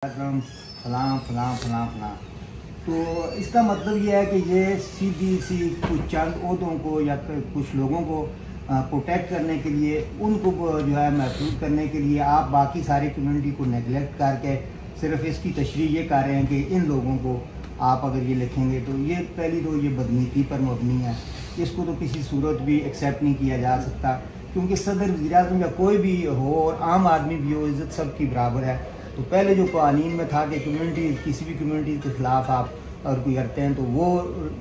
फलां फलां फलां फलां। तो इसका मतलब ये है कि ये सीधी सी कुछ चंद ओहदों को या कुछ लोगों को प्रोटेक्ट करने के लिए, उनको जो है महफूज करने के लिए आप बाकी सारी कम्युनिटी को नेगलेक्ट करके सिर्फ इसकी तशरीह ये कर रहे हैं कि इन लोगों को आप अगर ये लिखेंगे तो ये पहली तो ये बदनीति पर मबनी है। इसको तो किसी सूरत भी एक्सेप्ट नहीं किया जा सकता, क्योंकि सदर वज़ीर-ए-आज़म या कोई भी हो और आम आदमी भी हो, इज़्ज़त सबकी बराबर है। तो पहले जो कानून में था कि कम्युनिटी, किसी भी कम्युनिटी के ख़िलाफ़ आप अगर कोई करते हैं तो वो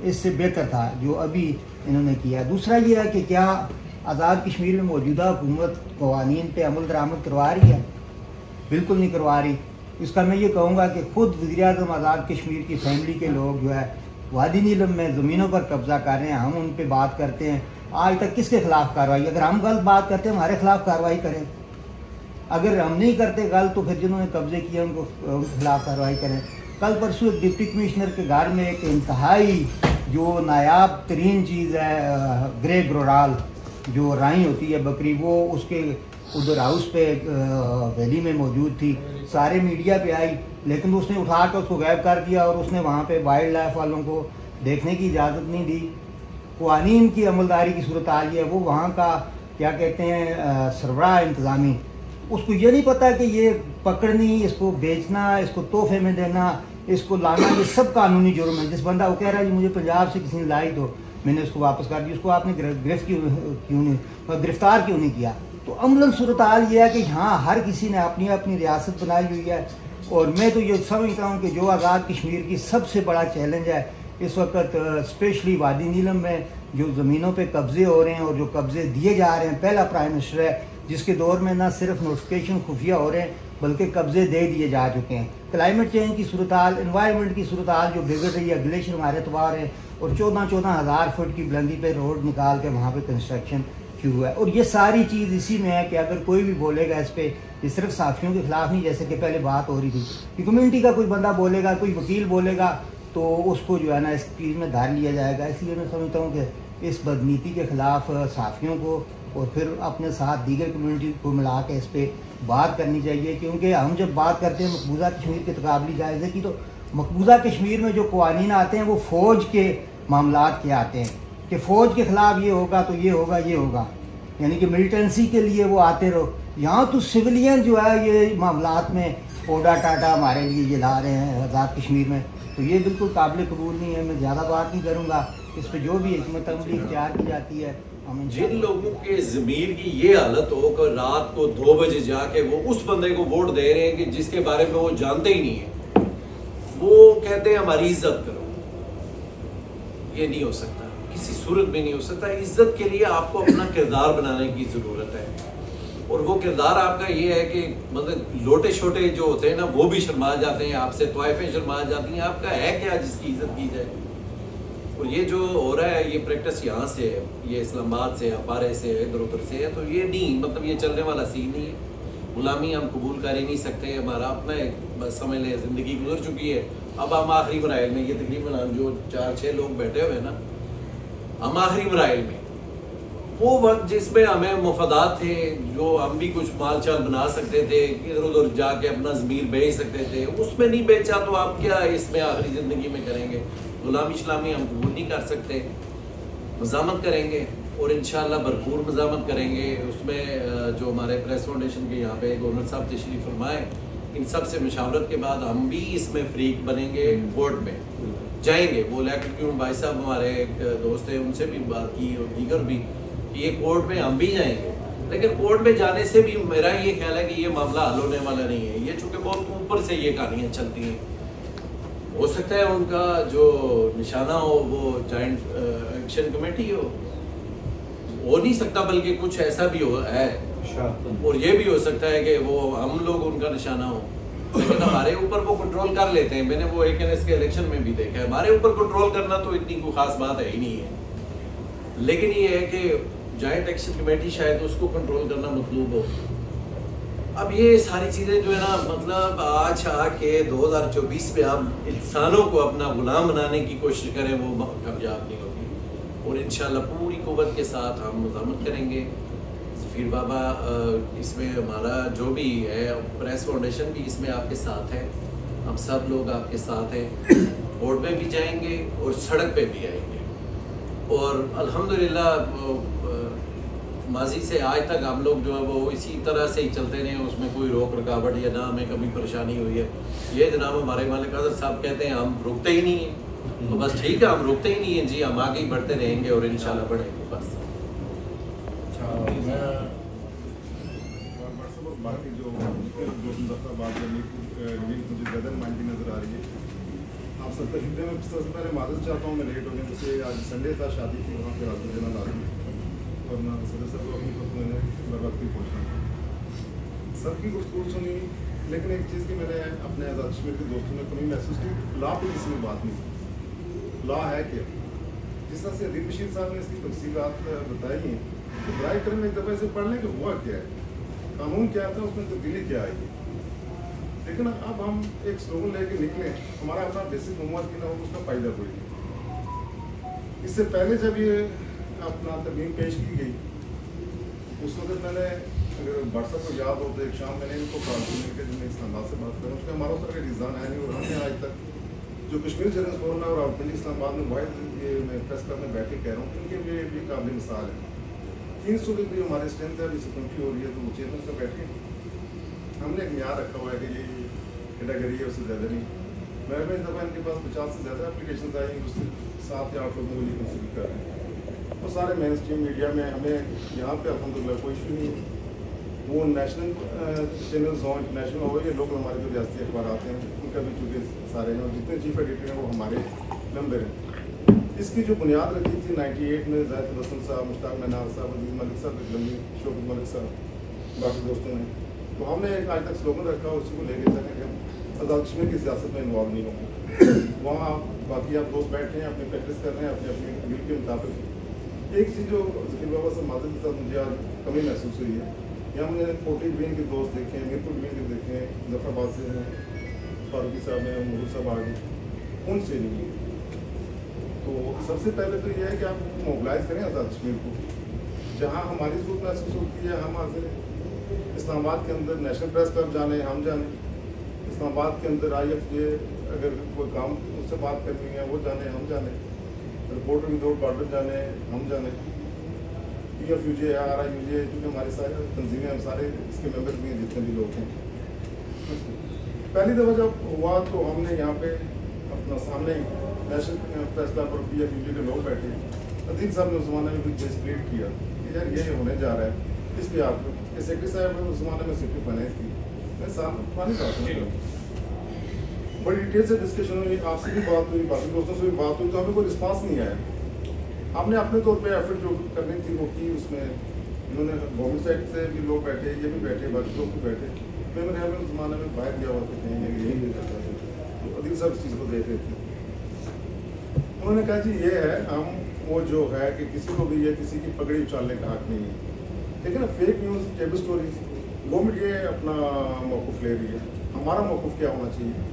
इससे बेहतर था जो अभी इन्होंने किया। दूसरा ये है कि क्या आज़ाद कश्मीर में मौजूदा हुकूमत कानून पे अमल दरामद करवा रही है? बिल्कुल नहीं करवा रही। इसका मैं ये कहूँगा कि ख़ुद वज़ीर-ए-आज़म आज़ाद कश्मीर की फैमिली के लोग जो है वादी नीलम में ज़मीनों पर कब्ज़ा कर रहे हैं। हम उन पर बात करते हैं, आज तक किसके ख़िलाफ़ कार्रवाई? अगर हम गलत बात करते हैं हमारे ख़िलाफ़ कार्रवाई करें, अगर हम नहीं करते गलत तो फिर जिन्होंने कब्ज़े किए उनको खिलाफ कार्रवाई करें। कल परसों एक डिप्टी कमिश्नर के घर में एक इंतहाई जो नायाब तरीन चीज़ है ग्रे ग्रोराल जो राई होती है बकरी, वो उसके उधर हाउस पे वैली में मौजूद थी। सारे मीडिया पे आई, लेकिन उसने उठा कर उसको गायब कर दिया और उसने वहाँ पे वाइल्ड लाइफ वालों को देखने की इजाज़त नहीं दी। कानून की अमलदारी की सूरत हाल ये है, वो वहाँ का क्या कहते हैं सरबराह इंतज़ामी, उसको ये नहीं पता कि ये पकड़नी, इसको बेचना, इसको तोहफे में देना, इसको लाना, ये सब कानूनी जुर्म है। जिस बंदा वो कह रहा है जी मुझे पंजाब से किसी ने लाई तो मैंने उसको वापस कर दिया, उसको आपने गिरफ्तार क्यों नहीं किया? तो अमलन सूरत हाल ये है कि हाँ हर किसी ने अपनी अपनी रियासत बनाई हुई है। और मैं तो ये समझता हूँ कि जो आज़ाद कश्मीर की सबसे बड़ा चैलेंज है इस वक्त, स्पेशली वादी नीलम में जो ज़मीनों पे कब्ज़े हो रहे हैं और जो कब्ज़े दिए जा रहे हैं, पहला प्राइम मिनिस्टर है जिसके दौर में ना सिर्फ नोटिफिकेशन खुफिया हो रहे हैं बल्कि कब्ज़े दे दिए जा चुके हैं। क्लाइमेट चेंज की सूरत हाल, इन्वायरमेंट की सूरत हाल जो बिगड़ रही है, ग्लेशियर हमारे तबाह है और 14-14 हज़ार फुट की बुलंदी पे रोड निकाल के वहाँ पे कंस्ट्रक्शन शुरू हुआ है। और ये सारी चीज़ इसी में है कि अगर कोई भी बोलेगा इस पर, ये सिर्फ साफ़ियों के ख़िलाफ़ नहीं, जैसे कि पहले बात हो रही थी कि कम्युनिटी का कोई बंदा बोलेगा, कोई वकील बोलेगा तो उसको जो है ना इस चीज़ में धार लिया जाएगा। इसलिए मैं समझता हूँ कि इस बदनीति के ख़िलाफ़ साफ़ियों को और फिर अपने साथ दीगर कम्युनिटी को मिला के इस पर बात करनी चाहिए। क्योंकि हम जब बात करते हैं मकबूजा कश्मीर के तकाबली जायज़े की, तो मकबूजा कश्मीर में जो कानून आते हैं वो फ़ौज के मामलात के आते हैं कि फ़ौज के ख़िलाफ़ ये होगा तो ये होगा, ये होगा, यानी कि मिलिटेंसी के लिए वो आते रहो। यहाँ तो सिविलियन जो है ये मामलात में ओडा टाटा हमारे लिए ये ला रहे हैं आज़ाद कश्मीर में, तो ये बिल्कुल काबिल कबूल नहीं है। मैं ज़्यादा बात नहीं करूँगा इस पर, जो भी हिकमत अमली इख्तियार की जाती है। जिन लोगों के ज़मीर की ये हालत हो कि रात को 2 बजे जाके वो उस बंदे को वोट दे रहे हैं कि जिसके बारे में वो जानते ही नहीं है, वो कहते हैं हमारी इज्जत करो, ये नहीं हो सकता, किसी सूरत में नहीं हो सकता। इज्जत के लिए आपको अपना किरदार बनाने की ज़रूरत है, और वो किरदार आपका ये है कि मतलब लोटे छोटे जो होते हैं ना वो भी शर्मा जाते हैं आपसे, तवाइफें शर्मा जाती हैं, आपका है क्या जिसकी इज्जत की जाए? और ये जो हो रहा है ये प्रैक्टिस यहाँ से है, ये इस्लामाबाद से, अपारे से, इधर उधर से है, तो ये नहीं, मतलब ये चलने वाला सीन नहीं है। गुलामी हम कबूल कर ही नहीं सकते, हमारा अपना एक बस समझ लें ज़िंदगी गुजर चुकी है। अब हम आखिरी मराइल में, ये तकरीबन हम जो 4-6 लोग बैठे हुए हैं ना, हम आखिरी मराइल में, वो वक्त जिसमें हमें मुफादात थे, जो हम भी कुछ माल चाल बना सकते थे, इधर उधर जाके अपना ज़मीर बेच सकते थे, उसमें नहीं बेचा तो आप क्या इसमें आखिरी ज़िंदगी में करेंगे? गुलामी इस्लामी हम कबूल नहीं कर सकते, मज़ामत करेंगे और इंशाअल्लाह भरपूर मज़ामत करेंगे। उसमें जो हमारे प्रेस फाउंडेशन के यहाँ पे गवर्नर साहब तशरीफ़ फरमाए, इन सब से मशावरत के बाद हम भी इसमें फ्रीक बनेंगे, कोर्ट में जाएंगे। वो लेकर क्यों भाई साहब हमारे एक दोस्त हैं, उनसे भी बात की और दीगर भी, कि ये कोर्ट में हम भी जाएंगे। लेकिन कोर्ट में जाने से भी मेरा ये ख्याल है कि ये मामला हल होने वाला नहीं है। ये चूँकि बहुत ऊपर से ये कहानियाँ चलती हैं, हो सकता है उनका जो निशाना हो वो जॉइंट एक्शन कमेटी हो नहीं सकता, बल्कि कुछ ऐसा भी हो है, और ये भी हो सकता है कि वो हम लोग उनका निशाना हो, लेकिन हमारे ऊपर वो कंट्रोल कर लेते हैं। मैंने वो ANS के इलेक्शन में भी देखा है, हमारे ऊपर कंट्रोल करना तो इतनी कोई खास बात है ही नहीं है। लेकिन ये है कि जॉइंट एक्शन कमेटी शायद उसको कंट्रोल करना मतलूब हो। अब ये सारी चीज़ें जो है ना, मतलब आज आके 2024 में आप इंसानों को अपना गुलाम बनाने की कोशिश करें, वो कामयाब नहीं होगी। और इंशाल्लाह पूरी कुव्वत के साथ हम मज़ामत करेंगे। ज़फ़ीर बाबा इसमें हमारा जो भी है, प्रेस फाउंडेशन भी इसमें आपके साथ है। ہم سب لوگ آپ کے ساتھ ہیں، ووٹ میں بھی جائیں گے اور سڑک پہ بھی آئیں گے، اور الحمدللہ ماضی سے آج تک ہم لوگ جو ہے وہ اسی طرح سے ہی چلتے رہے ہیں، اس میں کوئی روک رکاوٹ یا نہ ہمیں کبھی پریشانی ہوئی ہے. یہ جناب ہمارے مالک اعظم صاحب کہتے ہیں ہم رکتے ہی نہیں ہیں، تو بس ٹھیک ہے، ہم رکتے ہی نہیں ہیں جی، ہم آگے ہی بڑھتے رہیں گے اور انشاءاللہ بڑھیں گے بس. باقی جو دفعہ بات کرنی مجھے زیادہ نمائندگی نظر آ رہی ہے. آپ سب تشریف میں سب سے پہلے معذرت چاہتا ہوں، میں لیٹ ہو گیا، جیسے آج سنڈے تھا، شادی تھی، وہاں پہ حاضر دینا لازمی ورنہ صدر صاحب کو اپنی خود میں نے بر وقت ہی پہنچنا تھا. سب کی گفتگو سنی، لیکن ایک چیز کی میں نے اپنے آزاد کشمیر کے دوستوں میں کمی محسوس کی، لا پہ کسی میں بات نہیں. لا ہے کیا؟ جس طرح سے عدیل بشیر صاحب نے اس کی تفصیلات بتائی ہیں، تو برائے کرم ایک دفعہ اسے پڑھ لیں کہ ہوا کیا ہے، قانون کیا تھا، اس میں تبدیلی کیا آئی ہے. لیکن اب ہم ایک سلوگن لے کے نکلیں، ہمارا اپنا بیسک حکومت کی نہ ہو، اس کا فائدہ کوئی نہیں. اس سے پہلے جب یہ اپنا ترمیم پیش کی گئی، اس وقت میں نے اگر بٹ صاحب کو یاد ہو تو ایک شام میں نے ان کو کہا کہ میں اسلام آباد سے بات کروں، اس میں ہمارا اس طرح کا ڈیزائن ہے نہیں، اور ہم نے آج تک جو کشمیر چیلنج فورم ہے اور راولپنڈی اسلام آباد میں واحد یہ میں پریس کلب میں بیٹھ کے کہہ رہا ہوں کہ ان کے لیے بھی قابل مثال ہے. 300 کی بھی ہماری اسٹرینتھ ہے، ابھی سیکورٹی ہو رہی ہے، تو وہ چیئرمین سے بیٹھ کے ہم نے ایک معیار رکھا ہوا ہے کہ یہ کیٹیگری ہے، اس سے زیادہ نہیں. میں اس دفعہ ان کے پاس 50 سے زیادہ اپلیکیشنز آئی ہیں، اس سے 7 یا 8 لوگ مجھے کنسیڈر کر رہے ہیں. وہ سارے مین اسٹریم میڈیا میں ہمیں یہاں پہ الحمدللہ کوئی ایشو نہیں ہے. وہ نیشنل چینلز ہوں، انٹرنیشنل ہو، یہ لوگ ہمارے جو ریاستی اخبارات ہیں ان کا بھی چونکہ سارے ہیں، جتنے چیف ایڈیٹر ہیں وہ ہمارے ممبر ہیں. اس کی جو بنیاد رکھی تھی 98 میں زاہد الحسن صاحب، مشتاق ننار صاحب، عزیز ملک صاحب، لمبی شوکت ملک صاحب، باقی دوستوں نے، تو ہم نے ایک آج تک سلوگن رکھا، اسی کو لے کے چلیں کہ ہم آزاد کشمیر کی سیاست میں انوالو نہیں ہوں گے. وہاں باقی آپ دوست بیٹھے ہیں، اپنی پریکٹس کر رہے ہیں اپنے اپنے ویل کے مطابق. ایک چیز جو ذکر بابا سے معذرت کے ساتھ مجھے آج کمی محسوس ہوئی ہے، یہاں میں نے کوٹلی گرین کے دوست دیکھے ہیں، میرپور گرین کے دیکھے ہیں، ظفر آباد سے ہیں، فاروقی صاحب ہیں، محبوب صاحب آگے، ان سے نہیں ہے. تو سب سے پہلے تو یہ ہے کہ آپ موبلائز کریں آزاد کشمیر کو. جہاں ہماری ضرورت محسوس ہوتی ہے ہم حاضر ہیں. اسلام آباد کے اندر نیشنل پریس کلب جانے ہم جانے، اسلام آباد کے اندر IFJ اگر کوئی کام اس سے بات کرنی ہے وہ جانے ہم جانے، رپورٹر وداؤٹ بارڈر جانے ہم جانے، PFUJ RIUJ، چونکہ ہماری ساری تنظیمیں ہم سارے اس کے ممبر بھی ہیں جتنے بھی لوگ ہیں. پہلی دفعہ جب ہوا تو ہم نے یہاں پہ اپنا سامنے نیشنل پریس کلب اور PFUJ کے لوگ بیٹھے. عدیل صاحب نے اس زمانے میں بھی ڈسپلیٹ کیا کہ یار یہ ہونے جا رہا ہے، اس پہ آپ سیکرٹری صاحب اس زمانے میں سیکرٹری فائنینس کی، میں ساتھ پانی بات ہوں، بڑی ڈیٹیل سے ڈسکشن ہوئی، آپ سے بھی بات ہوئی، باقی دوستوں سے بھی بات ہوئی، تو ہمیں کوئی رسپانس نہیں آیا. ہم نے اپنے طور پہ ایفرٹ جو کرنی تھی وہ کی. اس میں انہوں نے گورنمنٹ سائڈ سے بھی لوگ بیٹھے، یہ بھی بیٹھے، باقی لوگ بھی بیٹھے. میں نے اس زمانے میں باہر گیا ہوا تھا کہیں یہی نہیں کرتا تھا، تو عدیل صاحب اس چیز کو دیکھ رہے تھے. انہوں نے کہا جی یہ ہے، ہم وہ جو ہے کہ کسی کو بھی یہ کسی کی پگڑی اچھالنے کا حق نہیں ہے. لیکن fake news, table stories, government یہ اپنا موقف لے رہی ہے، ہمارا موقف کیا ہونا چاہیے.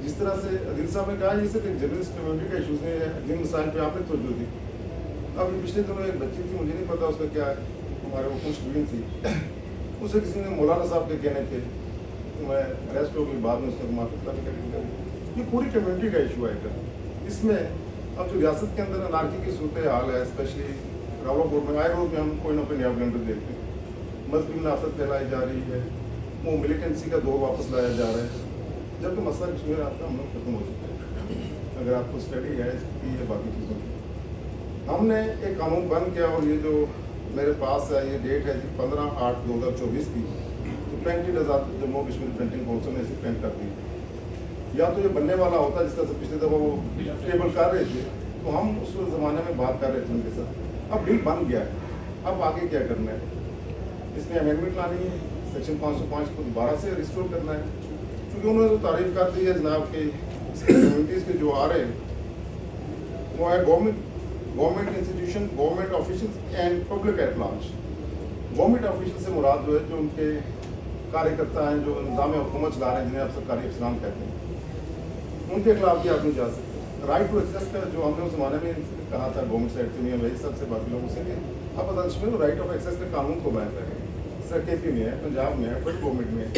جس طرح سے عدیل صاحب نے کہا یہ صرف ایک جرنلسٹ کمیونٹی کا ایشوز نہیں ہے، جن مسائل پہ آپ نے توجہ دی. اب پچھلے دنوں ایک بچی تھی، مجھے نہیں پتا اس کا کیا ہے، ہمارے وہ خوش گرین تھی، اسے کسی نے مولانا صاحب کے کہنے پہ میں اریسٹ ہو گئی، بعد میں اس نے معافی طلب کر. یہ پوری کمیونٹی کا ایشو ہے. اس میں اب جو ریاست کے اندر انارکی کی صورت حال ہے، اسپیشلی راولپور میں آئے روز میں ہم کوئی نہ کوئی نیا بلنڈر دیکھتے ہیں. مذہبی منافرت پھیلائی جا رہی ہے، وہ ملیٹنسی کا دور واپس لایا جا رہا ہے، جبکہ مسئلہ کشمیر آپ کا ہم لوگ ختم ہو چکا ہے. اگر آپ کو اسٹڈی ہے اس کی یا باقی چیزوں کی، ہم نے ایک قانون بند کیا، اور یہ جو میرے پاس ہے یہ ڈیٹ ہے جی 15/8/2024 کی، تو پرنٹڈ آزاد جموں کشمیر پرنٹنگ کونسل نے اسے پرنٹ کر دی. یا تو یہ بننے والا ہوتا جس طرح سے پچھلے دفعہ وہ ٹیبل کر رہے تھے، تو ہم اس زمانے میں بات کر رہے تھے ان کے ساتھ. اب بل بن گیا ہے، اب آگے کیا کرنا ہے؟ اس میں امینڈمنٹ لانی ہے، سیکشن 505 کو دوبارہ سے ریسٹور کرنا ہے. کیونکہ انہوں نے تو تعریف کر دی ہے جناب کہ کمیونٹیز کے جو آ رہے ہیں وہ ہے government institution, government officials and public at large. Government official سے مراد جو ہے جو ان کے کاریہ کرتا ہیں، جو نظام حکومت چلا رہے ہیں، جنہیں آپ سرکاری افسران کہتے ہیں، ان کے خلاف بھی آپ نہیں جا سکتے. رائٹ ٹو ایکسیس کا جو ہم نے اس زمانے میں کہا تھا گورنمنٹ سائڈ سے، میاں بھائی صاحب سے باقی لوگوں سے، کہ اب آزاد کشمیر میں رائٹ آف ایکسیس کے قانون کو بیان کریں. سر KP میں ہے، پنجاب میں ہے، فیڈرل گورنمنٹ میں ہے.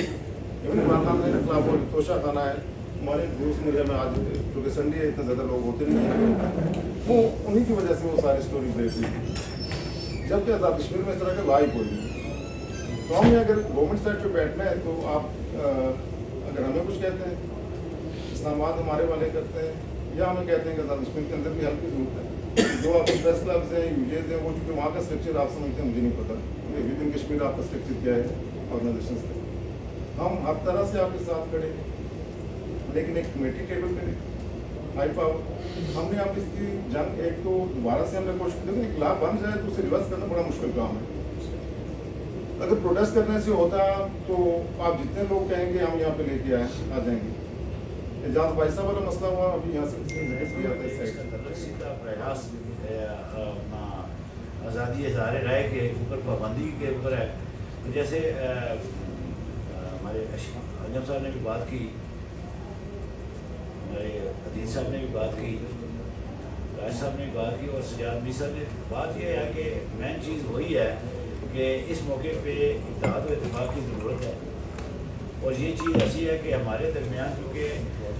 ایون عمران خان کے خلاف وہ توشہ خانہ ہے हमारे दोस्त मुझे में आज क्योंकि संडे इतना ज़्यादा लोग होते नहीं हैं, वो उन्हीं की वजह से वो सारी स्टोरी ब्रेक हुई। जबकि आज़ाद कश्मीर में इस तरह का लाई कोई नहीं। तो हमें अगर गवर्नमेंट साइड पे बैठना है तो आप अगर हमें कुछ कहते हैं, इस्लामाबाद हमारे वाले करते हैं, या हमें कहते हैं कि आज़ाद कश्मीर के अंदर भी हेल्प की जरूरत है। जो आपके प्रेस क्लब्स हैं, यूजेज हैं, वो चूँकि वहाँ का स्ट्रक्चर आप समझते हैं, मुझे नहीं पता विद इन कश्मीर आपका स्ट्रक्चर क्या है ऑर्गेनाइजेशन का। हम हर तरह से आपके साथ खड़े हैं, लेकिन एक कमेटी टेबल पे हाई पावर हमने आप इसकी जंग एक तो दोबारा से हमने कोशिश की, एक लाभ बन जाए तो उसे रिवर्स करना बड़ा मुश्किल काम है। अगर प्रोटेस्ट करने से होता तो आप जितने लोग कहेंगे हम यहाँ पे लेके आ जाएंगे। एजाज भाई साहब वाला मसला हुआ, अभी यहाँ से सीधा प्रयास आज़ादी इज़हार राय के ऊपर पाबंदी के ऊपर है। तो जैसे हमारे अंजम साहब ने भी बात की, हमारे अदील साहब ने भी बात की, राज साहब ने भी बात की, और सजाद मी साहब ने बात यह है कि मेन चीज़ वही है कि इस मौके पे इत्तेहाद और इत्तेफाक की ज़रूरत है। और ये चीज़ ऐसी है कि हमारे दरमियान क्योंकि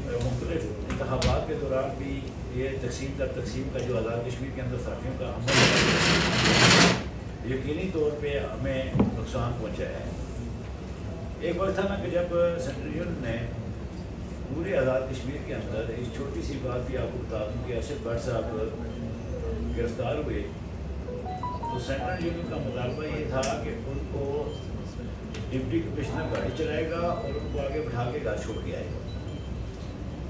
मुख्तलिफ इंतखाबात के दौरान भी ये तकसीम दर तकसीम का जो आज़ाद कश्मीर के अंदर साथियों का अमल यकीनी तौर पे हमें नुकसान पहुँचाया है। एक वक्त था ना कि जब सेंट्रल यूनियन ने पूरे आज़ाद कश्मीर के अंदर एक छोटी सी बात भी आपको बता दूँ कि अरशद भट्ट साहब गिरफ्तार हुए, तो सेंट्रल यूनियन का मुतालबा ये था कि उनको डिप्टी कमिश्नर गाड़ी चलाएगा और उनको आगे बिठा के घर छोड़ के आएगा।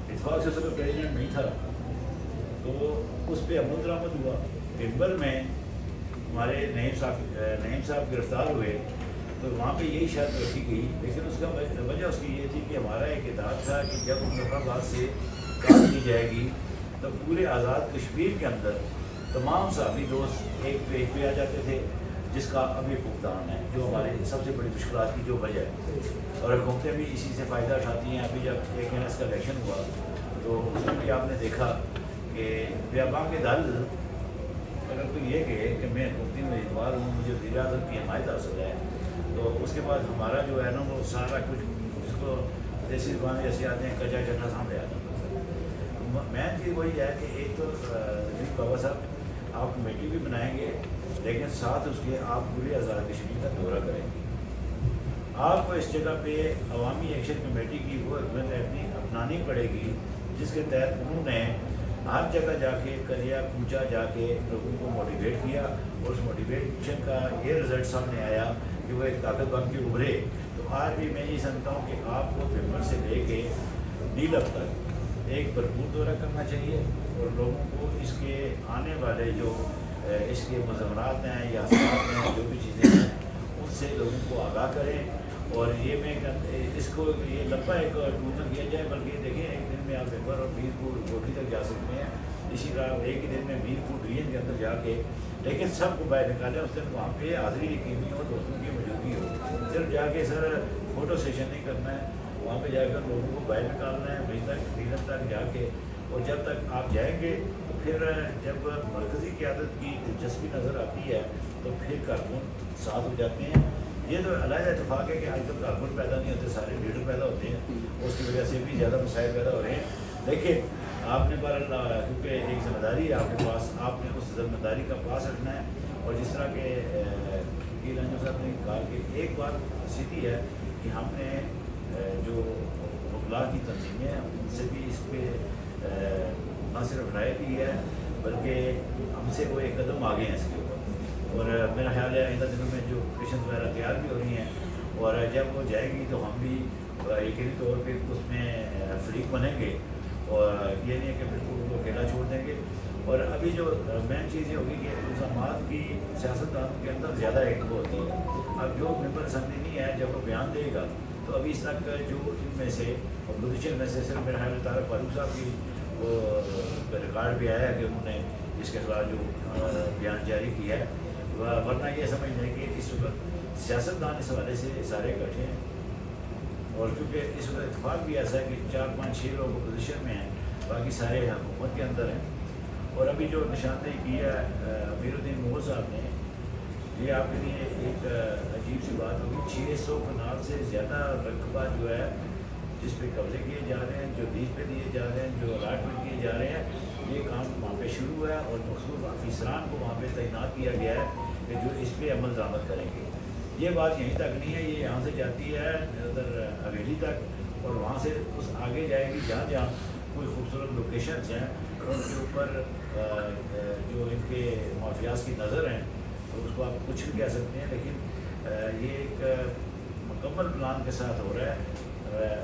इत्तेफाक से उसका प्रेसिडेंट नहीं था, तो उस पर अमल दरामद हुआ। दिसंबर में हमारे नईम साहब गिरफ्तार हुए, तो वहाँ पे यही शर्त रखी गई, लेकिन उसका वजह उसकी ये थी कि हमारा एक इत्तेहाद था कि जब मुजफ्फराबाद से काट दी जाएगी तो पूरे आज़ाद कश्मीर के अंदर तमाम साथी दोस्त एक पे आ जाते थे, जिसका अभी भुगतान है, जो हमारे सबसे बड़ी मुश्किलात की जो वजह है। और हुकूमतें भी इसी से फ़ायदा उठाती हैं। अभी जब KNS का इलेक्शन हुआ तो उसमें भी आपने देखा कि व्यापा के दल अगर कोई ये कहे कि मैं हुकूमती उम्मीदवार हूँ, मुझे वज़ीर आज़म की हिमायत हासिल है, तो उसके बाद हमारा जो है ना वो सारा कुछ जिसको देसी जुबान जैसे आते हैं कच्चा चट्टा सामने आ जाता है। मेन चीज़ वही है कि एक तो बाबा साहब आप कमेटी भी बनाएंगे, लेकिन साथ उसके आप पूरे आज़ाद कश्मीर का दौरा करेंगे। आपको इस जगह पे अवामी एक्शन कमेटी की वो हिकमत अपनानी पड़ेगी, जिसके तहत उन्होंने हर जगह जाके करिया कूचा जाके लोगों को मोटिवेट किया, और उस मोटिवेशन का ये रिज़ल्ट सामने आया कि वो एक ताकत बन के उभरे। तो आज भी मैं ये समझता हूँ कि आपको पेपर से लेके नीलम तक एक भरपूर दौरा करना चाहिए, और लोगों को इसके आने वाले जो इसके मज़मरात हैं या असरात हैं, जो भी चीज़ें हैं, उनसे लोगों को आगाह करें। और ये मैं इसको ये लंबा एक टूर न किया जाए, बल्कि देखिए एक दिन में आप पेपर और मीरपुर कोठी तक जा सकते हैं, इसी तरह एक ही दिन में मीरपुर डिवीजन के अंदर जाके, लेकिन सबको बाहर निकालें। उस दिन वहाँ पे हाज़िरी यकीनी हो, दोस्तों की मौजूदगी हो, सिर्फ जाके सर फ़ोटो सेशन नहीं करना है, वहाँ पे जाकर लोगों को बाहर निकालना है डिवीजन तक जाके। और जब तक आप जाएंगे तो फिर जब मरकज़ी क़यादत की दिलचस्पी नज़र आती है तो फिर कारकुन साथ हो जाते हैं। ये तो अलग इतफाक़ है कि आजकल कारकुन पैदा नहीं होते, सारे लीडर पैदा होते हैं, उसकी वजह से भी ज़्यादा मसाइल पैदा हो रहे हैं। लेकिन आपने बहरहाल क्योंकि एक जिम्मेदारी है आपके पास, आपने उस जिम्मेदारी का पास रखना है। और जिस तरह के वकील अंजम साहब ने कहा कि एक बात सीधी है कि हमने जो वकला की तंजीमें हैं उनसे भी इस पर न सिर्फ राय दी है, बल्कि हमसे वो एक कदम आगे हैं इसके ऊपर। और मेरा ख्याल है आइंदा दिनों में जो पेशेंट वगैरह तैयार भी हो रही हैं, और जब वो जाएंगी तो हम भी यकीनी तौर पे उसमें फरीक बनेंगे, और ये नहीं है कि बिल्कुल उनको अकेला छोड़ देंगे। और अभी जो मेन चीज़ ये होगी कि इल्ज़ामात की सियासतदानों के अंदर ज़्यादा एक वो होती है। अब जो मेंबर असम्बली नहीं है, जब वो बयान देगा तो अभी इस तक जो इनमें से अपोजिशन में से सिर्फ मेरा ख्याल तारक फारूक साहब की वो रिकॉर्ड भी आया कि उन्होंने इसके खिलाफ जो बयान जारी किया है, वरना ये समझ लें कि इस वक्त सियासतदान इस हवाले से सारे इकट्ठे हैं। और क्योंकि इस वक्त इतफाक़ भी ऐसा है कि 4, 5, 6 लोग अपोजिशन में हैं, बाकी सारे हुकूमत के अंदर हैं। और अभी जो निशानदेही की है अमीरुद्दीन मोहल साहब ने, ये आपके लिए एक अजीब सी बात होगी। 600 कनाल से ज़्यादा रकबा जो है जिस पे कब्जे किए जा रहे हैं, जो लीज وظیفے دیے جا رہے ہیں, جو الاٹمنٹ کیے جا رہے ہیں, یہ کام وہاں پہ شروع ہوا ہے اور مخصوص افسران کو وہاں پہ تعینات کیا گیا ہے کہ جو اس پہ عمل درآمد کریں گے. یہ بات یہیں تک نہیں ہے, یہ یہاں سے جاتی ہے ادھر حویلی تک اور وہاں سے اس آگے جائے گی جہاں جہاں کوئی خوبصورت لوکیشنز ہیں ان کے اوپر جو ان کے مافیاز کی نظر ہیں تو اس کو آپ کچھ بھی کہہ سکتے ہیں, لیکن یہ ایک مکمل پلان کے ساتھ ہو رہا ہے.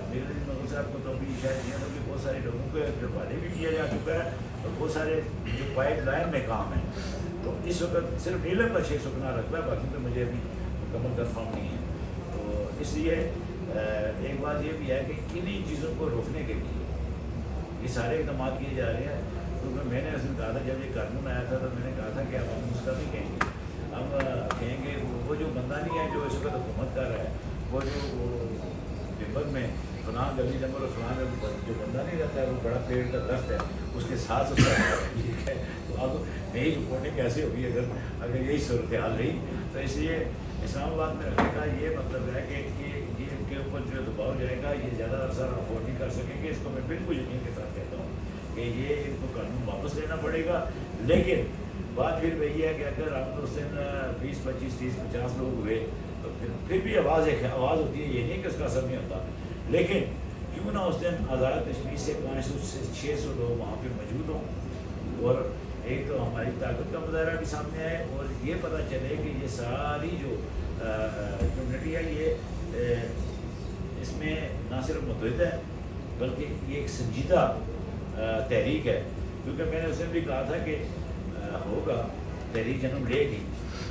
میرے دن مغل صاحب کو تو ابھی شاید یہ کہ بہت سارے لوگوں کے حوالے بھی کیا جا چکا ہے اور بہت سارے جو پائپ لائن میں کام ہیں تو اس وقت صرف نیلم کا 600 کنال رکھتا ہے, باقی تو مجھے ابھی مکمل کنفرم نہیں ہے. تو اس لیے ایک بات یہ بھی ہے کہ انہی چیزوں کو روکنے کے لیے یہ سارے اقدامات کیے جا رہے ہیں. تو میں نے اس میں کہا تھا جب یہ قانون آیا تھا تو میں نے کہا تھا کہ اب ہم اس کا بھی کہیں گے, ہم کہیں گے وہ جو بندہ نہیں ہے جو اس وقت حکومت کر رہا ہے, وہ جو ڈبر میں فلاں گلی نمبر اور فلاں جو بندہ نہیں رہتا ہے وہ بڑا پیڑ کا درخت ہے اس کے ساتھ اس کا ٹھیک ہے. تو اب نئی رپورٹنگ کیسے ہوگی اگر یہی صورتحال رہی. تو اس لیے اسلام آباد میں رکھنے کا یہ مطلب ہے کہ یہ ان کے اوپر جو دباؤ جائے گا یہ زیادہ عرصہ افورڈ نہیں کر سکیں گے. اس کو میں بالکل یقین کے ساتھ کہتا ہوں کہ یہ ان کو قانون واپس لینا پڑے گا. لیکن بات پھر وہی ہے کہ اگر ہم اس دن 20 25 30 50 لوگ ہوئے تو پھر بھی آواز ہوتی ہے, یہ نہیں کہ اس کا اثر نہیں ہوتا. لیکن کیوں نہ اس دن آزاد کشمیر سے 500 سے 600 لوگ وہاں پہ موجود ہوں اور ایک تو ہماری طاقت کا مظاہرہ بھی سامنے آئے اور یہ پتہ چلے کہ یہ ساری جو کمیونٹی ہے یہ اس میں نہ صرف متحد ہے بلکہ یہ ایک سنجیدہ تحریک ہے. کیونکہ میں نے اسے بھی کہا تھا کہ ہوگا تحریک جنم لے گی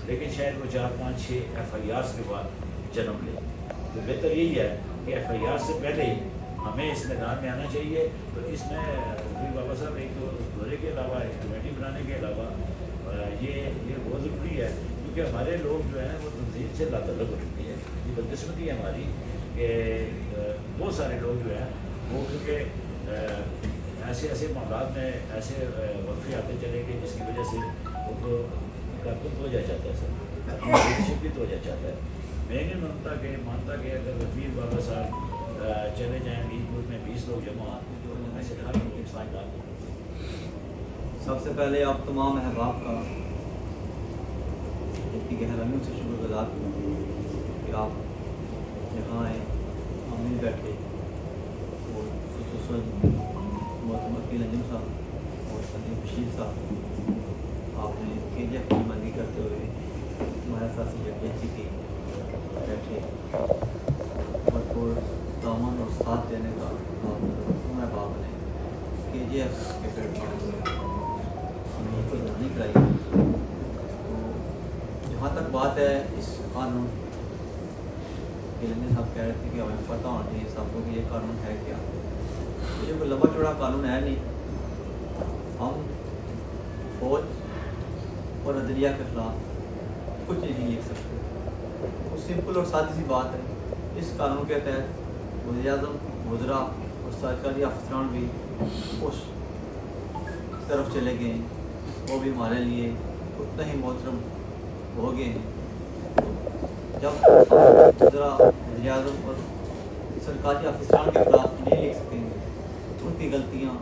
لیکن شاید وہ 4 5 6 FIRs کے بعد جنم لے. تو بہتر یہی ہے کہ FIR سے پہلے ہی ہمیں اس میدان میں آنا چاہیے. تو اس میں پھر بابا صاحب ایک تو دورے کے علاوہ ایک کمیٹی بنانے کے علاوہ یہ بہت ضروری ہے کیونکہ ہمارے لوگ جو ہیں وہ تنظیم سے لاتعلق ہو چکی ہے. یہ بدقسمتی ہے ہماری کہ بہت سارے لوگ جو ہیں وہ کیونکہ ایسے معاملات میں ایسے وقفے آتے چلے گئے جس کی وجہ سے ان کو کارکن ہو جا چاہتا ہے سر, لیڈرشپ ہو جا چاہتا ہے. میں نہیں مانتا کہ اگر وزیر بابا صاحب چلے جائیں 20 ملک میں 20 لوگ جمع تو ان میں سے ہر لوگ انسان ڈال دیں. سب سے پہلے آپ تمام احباب کا اتنی گہرائیوں سے شکر گزار ہوں کہ آپ یہاں آئے, ہم مل بیٹھے اور خصوصاً محترم وکیل انجم صاحب اور سندیپ بشیر صاحب آپ نے KGF کی بندی کرتے ہوئے ہمارے ساتھ یکجہتی کی بیٹھے بھرپور دامن اور ساتھ دینے کا ہمیں باپ نے KGF کے پلیٹ فارم میں ہمیں کوئی نہیں کرائی. تو جہاں تک بات ہے اس قانون کے صاحب کہہ رہے تھے کہ ہمیں پتہ ہونا چاہیے سب کو کہ یہ قانون ہے کیا. یہ کوئی لمبا چوڑا قانون ہے نہیں. ہم فوج اور عدلیہ کے خلاف کچھ نہیں لکھ سکتے. وہ سمپل اور سادی سی بات ہے. اس قانون کے تحت وزیر اعظم, وزراء اور سرکاری افسران بھی اس طرف چلے گئے ہیں, وہ بھی ہمارے لیے اتنا ہی محترم ہو گئے ہیں. جب وزراء, وزیر اعظم اور سرکاری افسران کے خلاف نہیں لکھ سکیں گے, ان کی غلطیاں,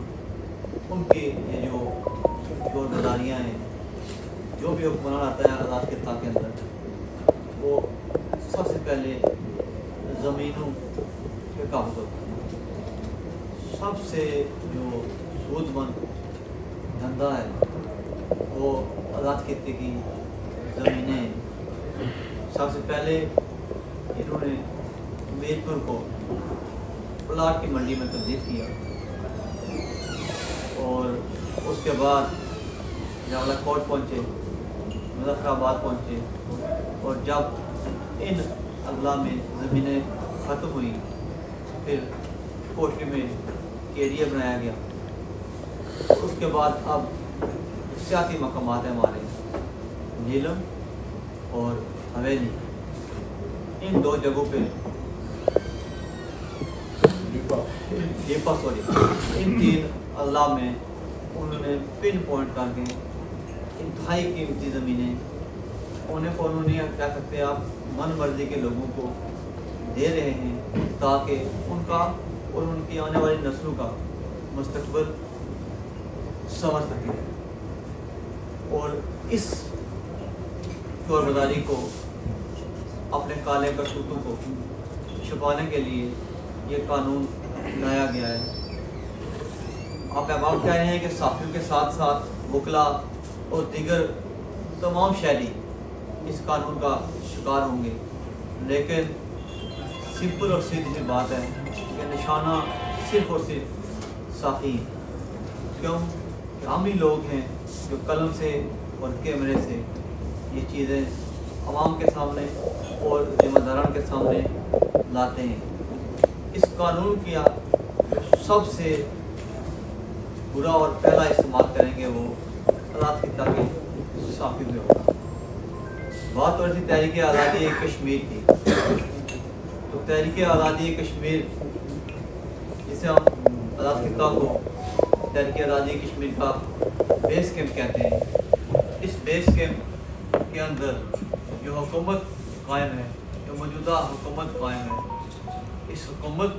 ان کی یہ جو گزاریاں ہیں, جو بھی حکمران آتا ہے آزاد خطہ کے اندر وہ سب سے پہلے زمینوں پہ قابض ہوتا ہے. سب سے جو سود مند دھندا ہے وہ آزاد خطے کی زمینیں ہیں. سب سے پہلے انہوں نے میر پور کو پلاٹ کی منڈی میں تبدیل کیا اور اس کے بعد جاولا کوٹ پہنچے, مظفر آباد پہنچے اور جب ان اضلاع میں زمینیں ختم ہوئی پھر کوٹری میں ایریا بنایا گیا. اس کے بعد اب سیاسی مقامات ہیں ہمارے نیلم اور حویلی. ان دو جگہوں پہ ان 3 اضلاع میں انہوں نے پن پوائنٹ کر کے انتہائی قیمتی زمینیں انہوں نے کہہ سکتے ہیں آپ من مرضی کے لوگوں کو دے رہے ہیں تاکہ ان کا اور ان کی آنے والی نسلوں کا मुस्तकबिल समझ सके और इस शोरबदारी को, अपने काले करतूतों को छुपाने के लिए ये कानून लाया गया है। आप अहबाब कह रहे हैं कि साफियों के साथ साथ वकला और दीगर तमाम शहरी इस कानून का शिकार होंगे, लेकिन सिंपल और सीधी सी बात है कि निशाना सिर्फ और सिर्फ साफी हैं। क्यों? हम ही लोग हैं जो कलम से और कैमरे से ये चीज़ें आवाम के सामने और ज़िम्मेदारान के सामने लाते हैं। इस कानून की सबसे बुरा और पहला इस्तेमाल करेंगे वो आज़ाद खिता के साफी में होगा। बात हो रही थी तहरीक आज़ादी कश्मीर की, तो तहरीक आज़ादी कश्मीर जिसे हम आज़ाद खिता को तहरीक आज़ादी कश्मीर का बेस कैंप कहते हैं, इस बेस कैंप के अंदर जो हुकूमत कायम है, जो मौजूदा हुकूमत कायम है, इस हुकूमत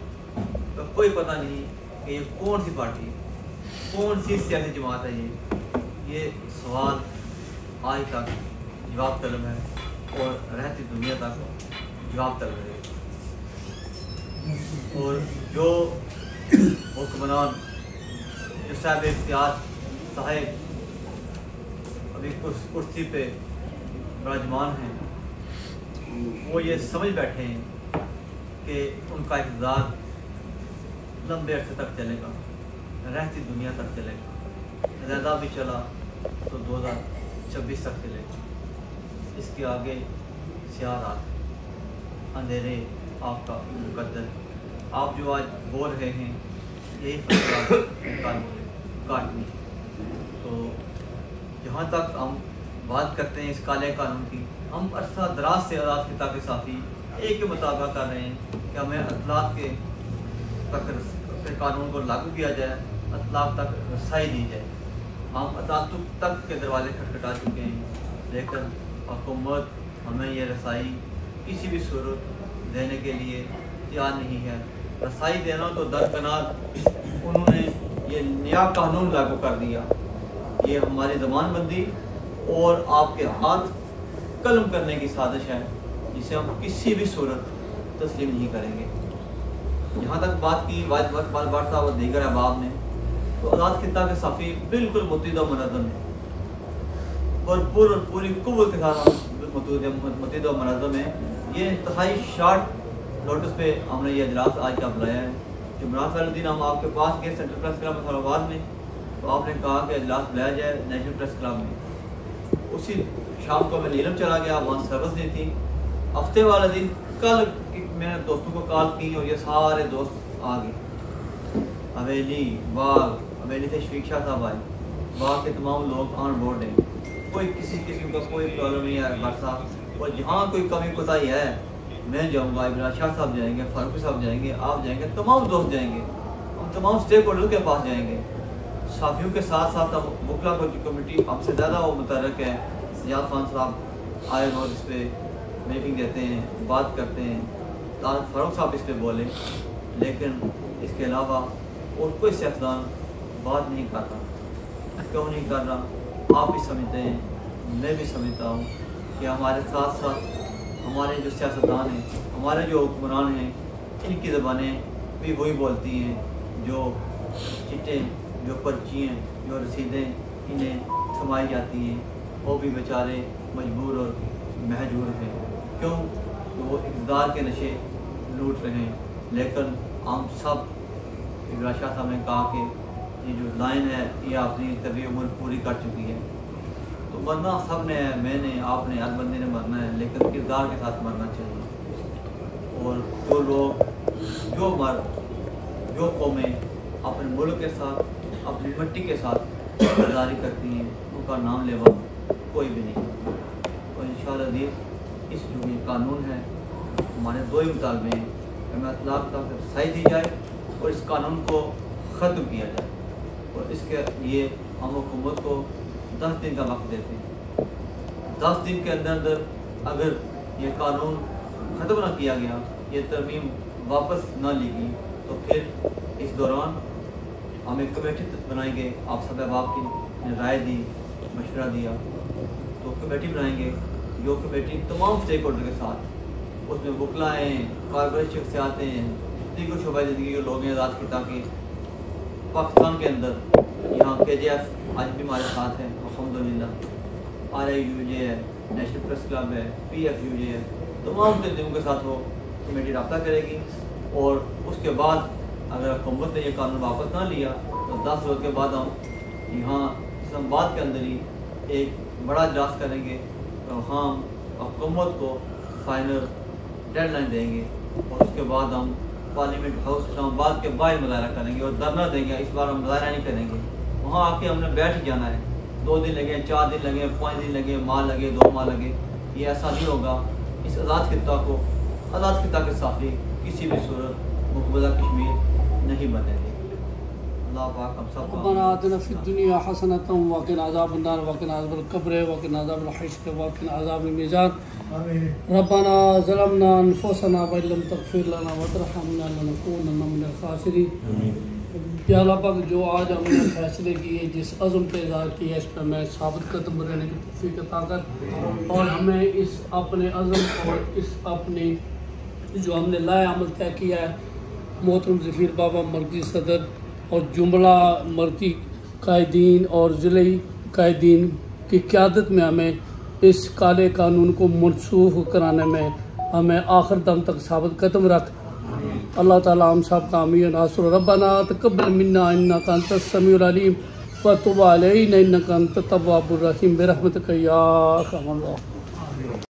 का कोई पता नहीं कि ये कौन सी पार्टी है, कौन सी सियासी जमात है। ये सवाल आज तक जवाब तलब है और रहती दुनिया तक जवाब तलब है। और जो हुक्मरान जो साहब इख्तियार साहेब अभी कुर्सी पे विराजमान हैं, वो ये समझ बैठे हैं कि उनका इक़्तिदार लंबे अरसे तक चलेगा, रहती दुनिया तक चलेगा, ज़्यादा भी चला तो 2026 तक चलेगा। इसके आगे स्याह रात, अंधेरे आपका मुकद्दर। आप जो आज बोल रहे हैं यही फैसला काटनी। तो जहाँ तक हम बात करते हैं इस काले कानून की, हम अरसा दराज से आज़ाद खिता के साथी एक ही मुताबिका कर रहे हैं कि हमें अतलाक के तक कानून को लागू किया जाए, अतलाक तक रसाई दी जाए। हम अदालतों तक के दरवाजे खटखटा चुके हैं, लेकिन हुकूमत हमें ये रसाई किसी भी सूरत देने के लिए तैयार नहीं है। रसाई देना तो दरकनार उन्होंने ये नया कानून लागू कर दिया। ये हमारी ज़मानबंदी और आपके हाथ कलम करने की साजिश है, जिसे हम किसी भी सूरत तस्लीम नहीं करेंगे। यहाँ तक बात की वाजिद बार साहब और दीगर अहबाब ने, तो आज़ाद खिता के साफ़ी बिल्कुल मुतहिद और मुनज़्ज़म है, भरपूर और पूरी कुव्वत के साथ मुतहिद और मुनज़्ज़म है। ये इंतहाई शार्ट नोटिस पे हमने ये इजलास आज का बुलाया है। जुमेरात वाले दिन हम आपके पास गए सेंट्रल प्रेस क्लब इस्लामाबाद में, तो आपने कहा कि इजलास बुलाया जाए नेशनल प्रेस क्लब में। उसी शाम को मैं नीलम चला गया, वहाँ सर्विस दी थी। हफ्ते वाले दिन कल मैंने दोस्तों को कॉल की और ये सारे दोस्त आ गए। हवेली बाग, हवेली से शफीक शाह साहब आए, बाग के तमाम लोग ऑन बोर्ड हैं, कोई किसी किस्म का कोई प्रॉब्लम नहीं है अकबर साहब। और जहाँ कोई कमी कोताही है मैं जाऊँगा, इमरान शाह साहब जाएंगे, फारूक साहब जाएंगे, आप जाएंगे, तमाम दोस्त जाएंगे, हम तमाम स्टेक होल्डर के पास जाएंगे। साफियों के साथ साथ हम वकला कमेटी हमसे ज़्यादा वो मुतहर्रिक है। सजाद खान साहब आए और इस पर ब्रीफिंग देते हैं, बात करते हैं, फारूक साहब इस पर बोले, लेकिन इसके अलावा और कोई सियासतदान बात नहीं कर रहा। क्यों नहीं कर रहा? आप भी समझते हैं, मैं भी समझता हूँ कि हमारे साथ साथ हमारे जो सियासतदान हैं, हमारे जो हुक्मरान हैं, इनकी ज़बानें भी वही बोलती हैं जो चिट्ठें, जो पर्चियाँ, जो रसीदें इन्हें थमाई जाती हैं, वो भी बेचारे मजबूर और महजूर हैं। क्यों? तो वो इक़्तिदार के नशे लूट रहे हैं। लेकिन हम सब, इमरान शाह साहब ने कहा कि ये जो लाइन है ये अपनी तभी उम्र पूरी कर चुकी है, तो मरना सब ने है, मैंने, आपने, हर बंदे ने मरना है, लेकिन किरदार के साथ मरना चाहिए। और जो लोग, जो कौमें अपने मुल्क के साथ, अपनी मिट्टी के साथ वफादारी करती हैं, उनका नाम लेवा कोई भी नहीं। और इंशाअल्लाह इस जो ये कानून है, हमारे दो ही मुतालबे हैं कि हमें अतलाक तक रसाई दी जाए और इस कानून को ख़त्म किया जाए। और इसके लिए हम हुकूमत को 10 दिन का वक्त देते हैं। 10 दिन के अंदर अगर ये कानून ख़त्म ना किया गया, ये तरमीम वापस ना ली गई, तो फिर इस दौरान ہم ایک کمیٹی بنائیں گے. آپ سب احباب کی نے رائے دی, مشورہ دیا, تو کمیٹی بنائیں گے. جو کمیٹی تمام اسٹیک ہولڈر کے ساتھ, اس میں وکلا ہیں, کارپوریٹ شخصیات ہیں, دیگر شعبۂ زندگی کے لوگ ہیں آزاد کی, تاکہ پاکستان کے اندر یہاں KJF آج بھی ہمارے ساتھ ہے الحمدللہ, RIUJ ہے, نیشنل پریس کلب ہے, PFUJ ہے, تمام تنظیموں کے ساتھ وہ کمیٹی رابطہ کرے گی. اور اس کے بعد اگر حکومت نے یہ قانون واپس نہ لیا تو 10 روز کے بعد ہم یہاں اسلام آباد کے اندر ہی ایک بڑا اجلاس کریں گے اور ہم حکومت کو فائنل ڈیڈ لائن دیں گے. اور اس کے بعد ہم پارلیمنٹ ہاؤس اسلام آباد کے باہر مظاہرہ کریں گے اور دھرنا دیں گے. اس بار ہم مظاہرہ نہیں کریں گے, وہاں آ کے ہم نے بیٹھ جانا ہے. 2 دن لگے, 4 دن لگے, 5 دن لگے, ماہ لگے, 2 ماہ لگے, یہ ایسا نہیں ہوگا. اس آزاد خطہ کو آزاد خطہ کے ساتھ کسی بھی صورت مقبوضہ کشمیر نہیں بنے گی. اللہ پاک ہم سب کو ربنا آتنا فی الدنیا حسنۃ وقنا عذاب النار وقنا عذاب القبر وقنا عذاب الحشر وقنا عذاب الميزان. ربنا ظلمنا انفسنا وان لم تغفر لنا وترحمنا لنكونن من الخاسرین. یا اللہ پاک, جو آج ہم نے فیصلے کیے, جس عزم کے اظہار کیا, اس پہ میں ثابت قدم رہنے کی توفیق عطا کر, اور ہمیں اس اپنے عزم اور اس اپنے جو ہم نے لائے عمل طے کیا ہے, محترم ظفیر بابا مرکزی صدر اور جملہ مرکزی قائدین اور ضلعی قائدین کی قیادت میں ہمیں اس کالے قانون کو منسوخ کرانے میں ہمیں آخر دم تک ثابت قدم رکھ. اللہ تعالیٰ ہم سب کا امین ناصر. ربنا تقبل منا انک انت السمیع العلیم وتب علینا انک انت التواب الرحیم برحمتک یا ارحم الراحمین.